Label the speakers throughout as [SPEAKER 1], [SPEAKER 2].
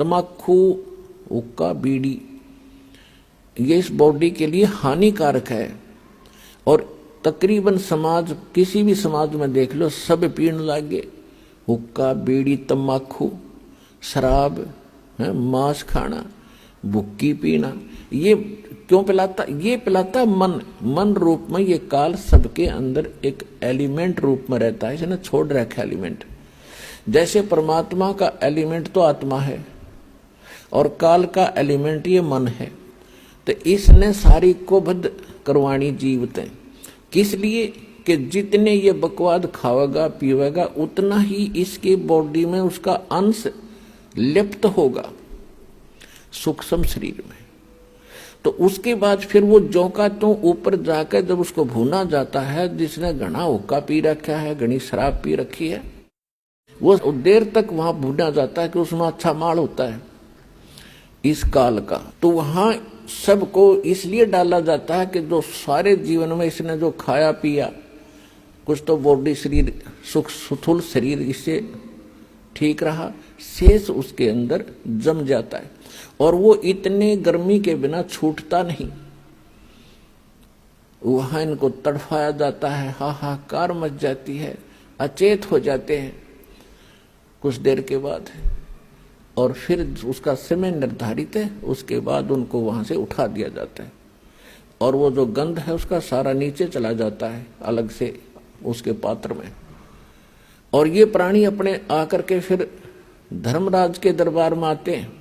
[SPEAKER 1] तम्बाकू, हुक्का, बीड़ी, ये इस बॉडी के लिए हानिकारक है। और तकरीबन समाज, किसी भी समाज में देख लो, सब पीने लागे। हुक्का, बीड़ी, तम्बाकू, शराब, मांस खाना, भुक्की पीना। ये क्यों पिलाता? ये पिलाता मन रूप में। ये काल सबके अंदर एक एलिमेंट रूप में रहता है, इसने छोड़ रखा एलिमेंट। जैसे परमात्मा का एलिमेंट तो आत्मा है और काल का एलिमेंट ये मन है, तो इसने सारी को बद्ध करवाणी जीवते। किस लिए? कि जितने ये बकवाद खावेगा पीवेगा उतना ही इसके बॉडी में उसका अंश लिप्त होगा सूक्ष्म शरीर में। तो उसके बाद फिर वो जो का तो ऊपर जाकर जब उसको भूना जाता है, जिसने घना हुक्का पी रखा है, घनी शराब पी रखी है, वो देर तक वहां भूना जाता है कि उसमें अच्छा माल होता है इस काल का। तो वहां सबको इसलिए डाला जाता है कि जो सारे जीवन में इसने जो खाया पिया, कुछ तो बॉडी शरीर सुख सुथुल शरीर इससे ठीक रहा, शेष उसके अंदर जम जाता है और वो इतने गर्मी के बिना छूटता नहीं। वहां इनको तड़फाया जाता है, हाहाकार मच जाती है, अचेत हो जाते हैं कुछ देर के बाद, और फिर उसका समय निर्धारित है, उसके बाद उनको वहां से उठा दिया जाता है और वो जो गंध है उसका सारा नीचे चला जाता है अलग से उसके पात्र में। और ये प्राणी अपने आकर के फिर धर्मराज के दरबार में आते हैं,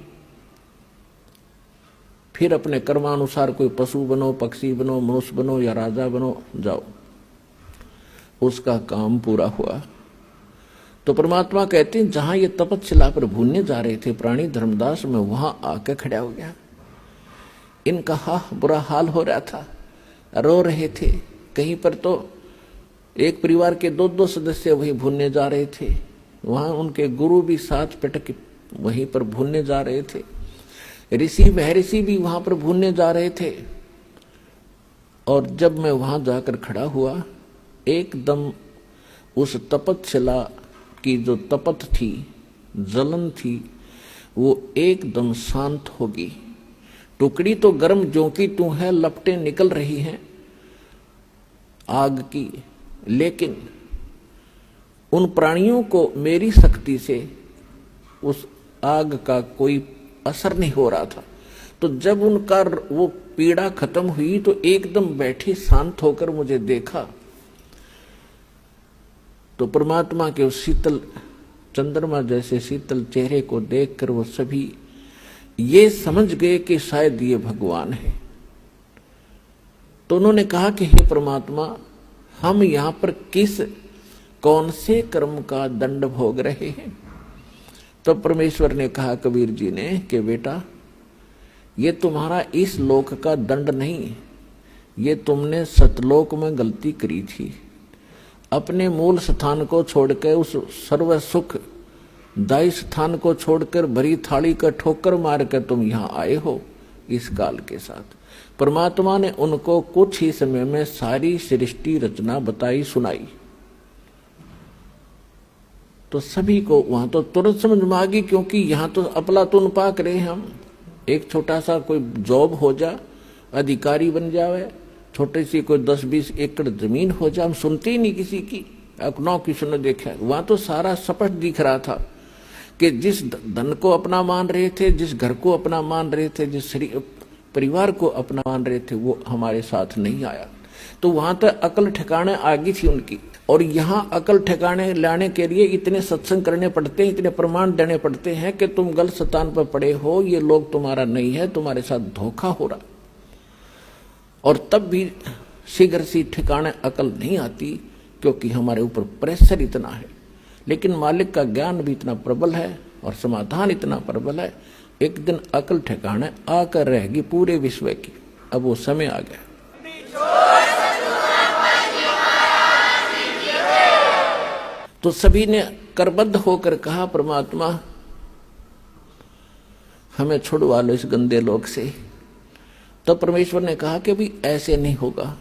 [SPEAKER 1] फिर अपने कर्मानुसार कोई पशु बनो, पक्षी बनो, मनुष्य बनो या राजा बनो, जाओ, उसका काम पूरा हुआ। तो परमात्मा कहते हैं जहां ये तपस्या पर भूनने जा रहे थे प्राणी धर्मदास, में वहां आके खड़ा हो गया। इनका बुरा हाल हो रहा था, रो रहे थे। कहीं पर तो एक परिवार के दो सदस्य वहीं भूनने जा रहे थे, वहां उनके गुरु भी साथ पिटक वहीं पर भूनने जा रहे थे, ऋषि महर्षि भी वहां पर भूनने जा रहे थे। और जब मैं वहां जाकर खड़ा हुआ, एकदम उस तपस्या की जो तपत थी, जलन थी, वो एकदम शांत होगी। टुकड़ी तो गर्म जो की तू है, लपटें निकल रही हैं आग की, लेकिन उन प्राणियों को मेरी शक्ति से उस आग का कोई असर नहीं हो रहा था। तो जब उनका वो पीड़ा खत्म हुई तो एकदम बैठे शांत होकर मुझे देखा, तो परमात्मा के उस शीतल चंद्रमा जैसे शीतल चेहरे को देखकर वो सभी ये समझ गए कि शायद ये भगवान है। तो उन्होंने कहा कि हे परमात्मा, हम यहां पर कौन से कर्म का दंड भोग रहे हैं? तो परमेश्वर ने कहा कबीर जी ने कि बेटा, ये तुम्हारा इस लोक का दंड नहीं, ये तुमने सतलोक में गलती करी थी। अपने मूल स्थान को छोड़कर, उस सर्व सुख दायी स्थान को छोड़कर भरी थाली का ठोकर मार कर तुम यहां आए हो इस काल के साथ। परमात्मा ने उनको कुछ ही समय में सारी सृष्टि रचना बताई सुनाई। तो सभी को वहां तो तुरंत समझ में आ गई, क्योंकि यहां तो अपलातून पाक रहे हम। एक छोटा सा कोई जॉब हो जा, अधिकारी बन जावे, छोटी सी कोई 10-20 एकड़ जमीन हो जाए, हम सुनते ही नहीं किसी की, अपनों की सुनो देखा। वहां तो सारा स्पष्ट दिख रहा था कि जिस धन को अपना मान रहे थे, जिस घर को अपना मान रहे थे, जिस परिवार को अपना मान रहे थे, वो हमारे साथ नहीं आया। तो वहां तक अकल ठिकाने आ गई थी उनकी। और यहाँ अकल ठिकाने लाने के लिए इतने सत्संग करने पड़ते हैं, इतने प्रमाण देने पड़ते हैं कि तुम गलत स्थान पर पड़े हो, ये लोग तुम्हारा नहीं है, तुम्हारे साथ धोखा हो रहा। और तब भी शीघ्र सी ठिकाने अकल नहीं आती, क्योंकि हमारे ऊपर प्रेशर इतना है। लेकिन मालिक का ज्ञान भी इतना प्रबल है और समाधान इतना प्रबल है, एक दिन अकल ठिकाने आकर रहेगी पूरे विश्व की। अब वो समय आ गया। तो सभी ने करबद्ध होकर कहा, परमात्मा हमें छुड़वा लो इस गंदे लोक से। तो परमेश्वर ने कहा कि भी ऐसे नहीं होगा।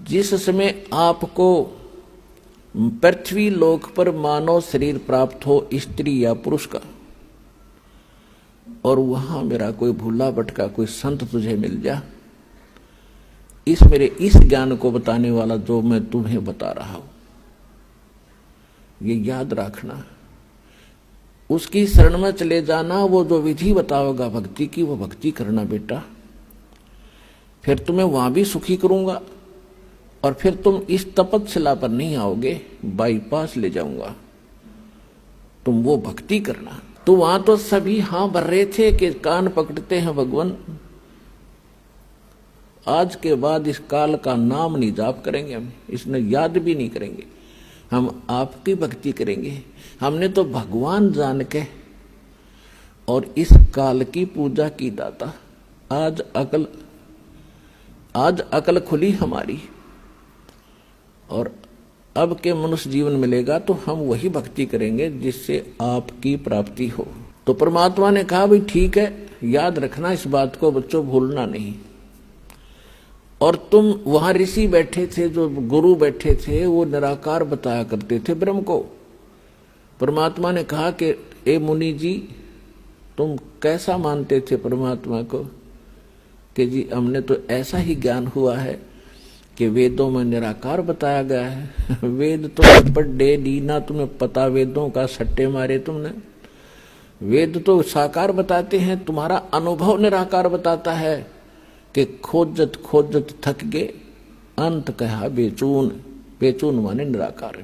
[SPEAKER 1] जिस समय आपको पृथ्वी लोक पर मानव शरीर प्राप्त हो, स्त्री या पुरुष का, और वहां मेरा कोई भूला भटका कोई संत तुझे मिल जा, मेरे इस ज्ञान को बताने वाला जो मैं तुम्हें बता रहा हूं, ये याद रखना। उसकी शरण में चले जाना, वो जो विधि बताओगा भक्ति की, वो भक्ति करना बेटा। फिर तुम्हें वहां भी सुखी करूंगा, और फिर तुम इस तपस्या पर नहीं आओगे, बाईपास ले जाऊंगा, तुम वो भक्ति करना। तो वहां तो सभी हां भर रहे थे कि कान पकड़ते हैं भगवान, आज के बाद इस काल का नाम नहीं जाप करेंगे, हम इसने याद भी नहीं करेंगे, हम आपकी भक्ति करेंगे। हमने तो भगवान जान के और इस काल की पूजा की दाता। आज अकल खुली हमारी, और अब के मनुष्य जीवन मिलेगा तो हम वही भक्ति करेंगे जिससे आपकी प्राप्ति हो। तो परमात्मा ने कहा भाई ठीक है, याद रखना इस बात को बच्चों, भूलना नहीं। और तुम वहां ऋषि बैठे थे, जो गुरु बैठे थे, वो निराकार बताया करते थे ब्रह्म को। परमात्मा ने कहा कि ए मुनि जी, तुम कैसा मानते थे परमात्मा को? कि जी हमने तो ऐसा ही ज्ञान हुआ है कि वेदों में निराकार बताया गया है। वेद तो पढ़े ली ना, तुम्हें पता वेदों का सट्टे मारे तुमने। वेद तो साकार बताते हैं, तुम्हारा अनुभव निराकार बताता है कि खोजत खोजत थक गए, अंत कहा बेचून। बेचून माने निराकार।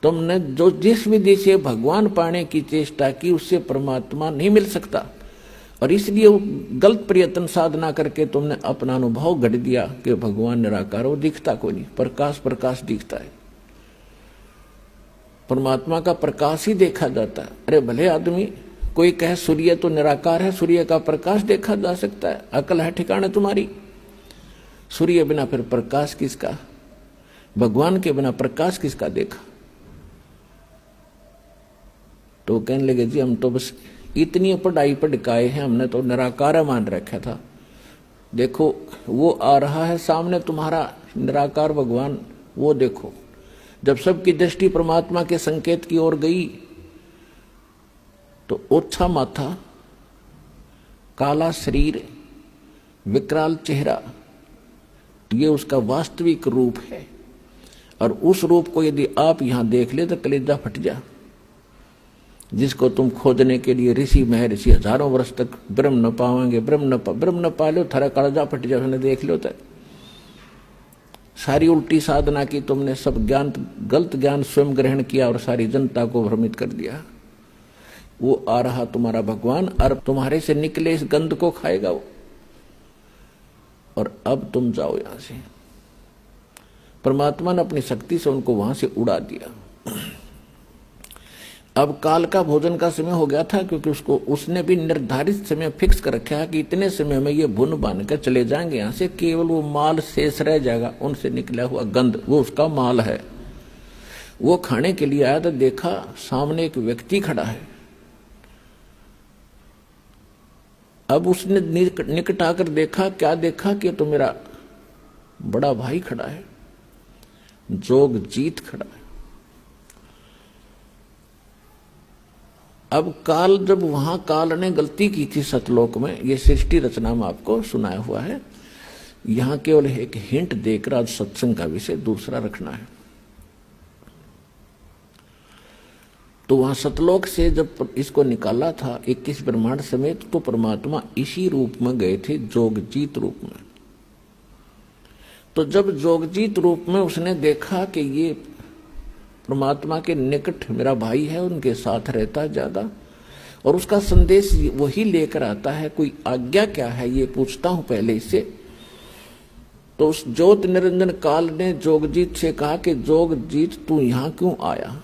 [SPEAKER 1] तुमने जो जिस विधि से भगवान पाने की चेष्टा की, उससे परमात्मा नहीं मिल सकता, और इसलिए वो गलत प्रयत्न साधना करके तुमने अपना अनुभव गढ़ दिया कि भगवान निराकार, वो दिखता कोई नहीं, प्रकाश दिखता है। परमात्मा का प्रकाश ही देखा जाता है। अरे भले आदमी कोई कहे सूर्य तो निराकार है, सूर्य का प्रकाश देखा जा सकता है, अकल है ठिकाने तुम्हारी। सूर्य बिना फिर प्रकाश किसका? भगवान के बिना प्रकाश किसका देखा? तो कहने लगे जी हम तो बस इतनी पढ़ाई पढ़काए हैं, हमने तो निराकार मान रखा था। देखो वो आ रहा है सामने तुम्हारा निराकार भगवान, वो देखो। जब सबकी दृष्टि परमात्मा के संकेत की ओर गई तो ओछा माथा, काला शरीर, विकराल चेहरा, ये उसका वास्तविक रूप है। और उस रूप को यदि आप यहां देख ले तो कलेजा फट जा। जिसको तुम खोजने के लिए ऋषि महर्षि हजारों वर्ष तक ब्रह्म न पावेंगे, ब्रह्म न पा लो, थारा कलेजा फट जा, उसने देख लो। तो सारी उल्टी साधना की तुमने, सब ज्ञान गलत ज्ञान स्वयं ग्रहण किया और सारी जनता को भ्रमित कर दिया। वो आ रहा तुम्हारा भगवान, और तुम्हारे से निकले इस गंध को खाएगा वो। और अब तुम जाओ यहां से। परमात्मा ने अपनी शक्ति से उनको वहां से उड़ा दिया। अब काल का भोजन का समय हो गया था, क्योंकि उसने भी निर्धारित समय फिक्स कर रखा है कि इतने समय में ये भुन बांध कर चले जाएंगे यहां से, केवल वो माल शेष रह जाएगा, उनसे निकला हुआ गंध, वो उसका माल है। वो खाने के लिए आया तो देखा सामने एक व्यक्ति खड़ा है। अब उसने निकट आकर देखा, क्या देखा कि तो मेरा बड़ा भाई खड़ा है, जोगजीत खड़ा है। अब काल, जब वहां काल ने गलती की थी सतलोक में, ये सृष्टि रचना में आपको सुनाया हुआ है, यहां केवल एक हिंट देकर आज सत्संग का विषय दूसरा रखना है। तो वहां सतलोक से जब इसको निकाला था 21 ब्रह्मांड समेत, तो परमात्मा इसी रूप में गए थे, जोगजीत रूप में। तो जब जोगजीत रूप में उसने देखा कि ये परमात्मा के निकट मेरा भाई है, उनके साथ रहता है ज्यादा, और उसका संदेश वही लेकर आता है, कोई आज्ञा क्या है ये पूछता हूं पहले इससे। तो उस ज्योत निरंजन काल ने जोगजीत से कहा कि जोगजीत तू यहां क्यों आया?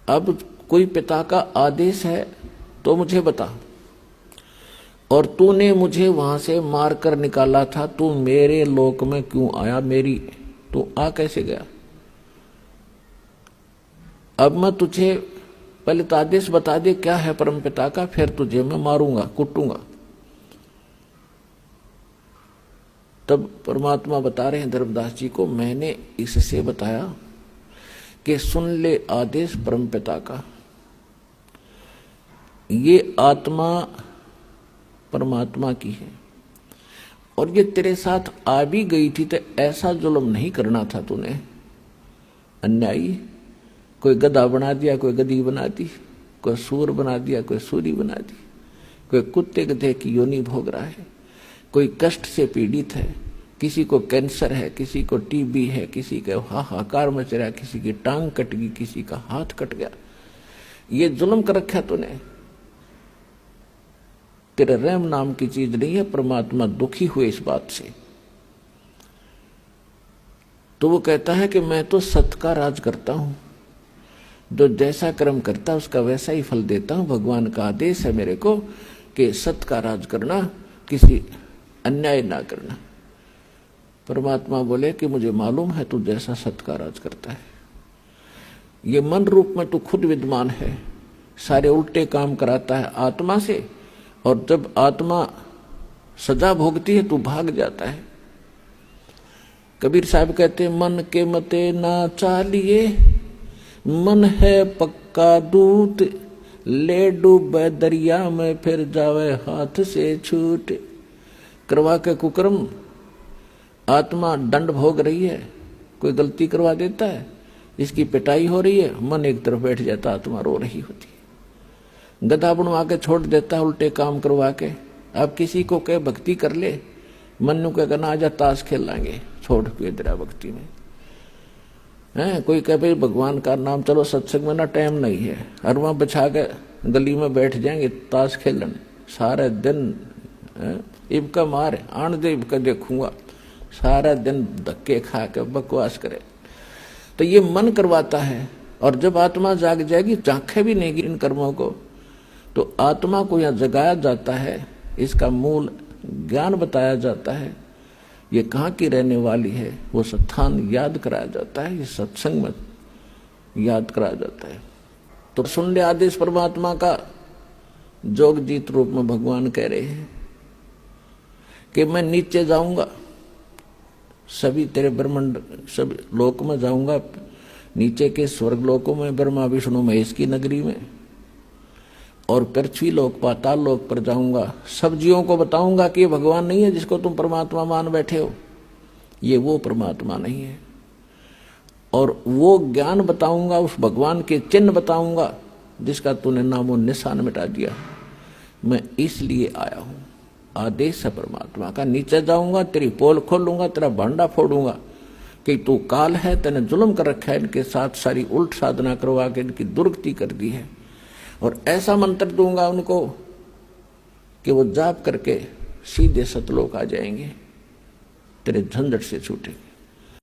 [SPEAKER 1] अब कोई पिता का आदेश है तो मुझे बता, और तूने मुझे वहां से मार कर निकाला था, तू मेरे लोक में क्यों आया? मेरी तू आ कैसे गया? अब मैं तुझे पहले तो आदेश बता दे क्या है परम पिता का, फिर तुझे मैं मारूंगा, कुटूंगा। तब परमात्मा बता रहे हैं धर्मदास जी को, मैंने इससे बताया कि सुन ले आदेश परम पिता का, ये आत्मा परमात्मा की है और ये तेरे साथ आ भी गई थी तो ऐसा जुल्म नहीं करना था तूने। अन्यायी, कोई गधा बना दिया, कोई गधी बना दी, कोई सूर बना दिया, कोई सूरी बना दी, कोई कुत्ते गधे की योनि भोग रहा है, कोई कष्ट से पीड़ित है, किसी को कैंसर है, किसी को टीबी है, किसी का हाहाकार मच रहा है, किसी की टांग कट गई, किसी का हाथ कट गया। ये जुल्म कर रखा तूने। तेरे रहम नाम की चीज नहीं है। परमात्मा दुखी हुए इस बात से, तो वो कहता है कि मैं तो सत का राज करता हूं, जो जैसा कर्म करता है उसका वैसा ही फल देता हूं। भगवान का आदेश है मेरे को कि सत का राज करना, किसी अन्याय ना करना। परमात्मा बोले कि मुझे मालूम है तू जैसा सत का राज करता है। ये मन रूप में तू खुद विद्वान है, सारे उल्टे काम कराता है आत्मा से, और जब आत्मा सजा भोगती है तू भाग जाता है। कबीर साहब कहते मन के मते ना चालिए, मन है पक्का दूत, ले डूबे दरिया में फिर जावे हाथ से छूट। करवा के कुकर्म आत्मा दंड भोग रही है, कोई गलती करवा देता है, इसकी पिटाई हो रही है, मन एक तरफ बैठ जाता, आत्मा रो रही होती है। गधा बनवा के छोड़ देता है उल्टे काम करवा के। अब किसी को कहे भक्ति कर ले, मन नु कहे ना आजा ताश खेल लांगे, छोड़ के तेरा भक्ति में है। कोई कहे भाई भगवान का नाम, चलो सत्संग में ना टाइम नहीं है, और वहां बिछा के गली में बैठ जाएंगे ताश खेलन सारे दिन। इबका मार आन दे, इबका देखूंगा, सारा दिन धक्के खा के बकवास करे। तो ये मन करवाता है, और जब आत्मा जाग जाएगी, झांखे भी नहीं इन कर्मों को, तो आत्मा को यहाँ जगाया जाता है, इसका मूल ज्ञान बताया जाता है, ये कहाँ की रहने वाली है, वो स्थान याद कराया जाता है, ये सत्संग में याद कराया जाता है। तो सुन ले आदेश परमात्मा का। जोगजीत रूप में भगवान कह रहे हैं कि मैं नीचे जाऊंगा, सभी तेरे ब्रह्मांड सब लोक में जाऊंगा, नीचे के स्वर्ग लोकों में, ब्रह्मा विष्णु महेश की नगरी में, और पृथ्वी लोक पाताल लोक पर जाऊंगा। सब जीवों को बताऊंगा कि ये भगवान नहीं है जिसको तुम परमात्मा मान बैठे हो, ये वो परमात्मा नहीं है। और वो ज्ञान बताऊंगा, उस भगवान के चिन्ह बताऊंगा जिसका तूने नामो निशान मिटा दिया। मैं इसलिए आया हूं, आदेश है परमात्मा का। नीचे जाऊंगा, तेरी पोल खोलूंगा, तेरा भांडा फोड़ूंगा कि तू काल है, तेने जुल्म कर रखा है, इनके साथ सारी उल्ट साधना करवा के इनकी दुर्गति कर दी है। और ऐसा मंत्र दूंगा उनको कि वो जाप करके सीधे सतलोक आ जाएंगे, तेरे झंझट से छूटेंगे।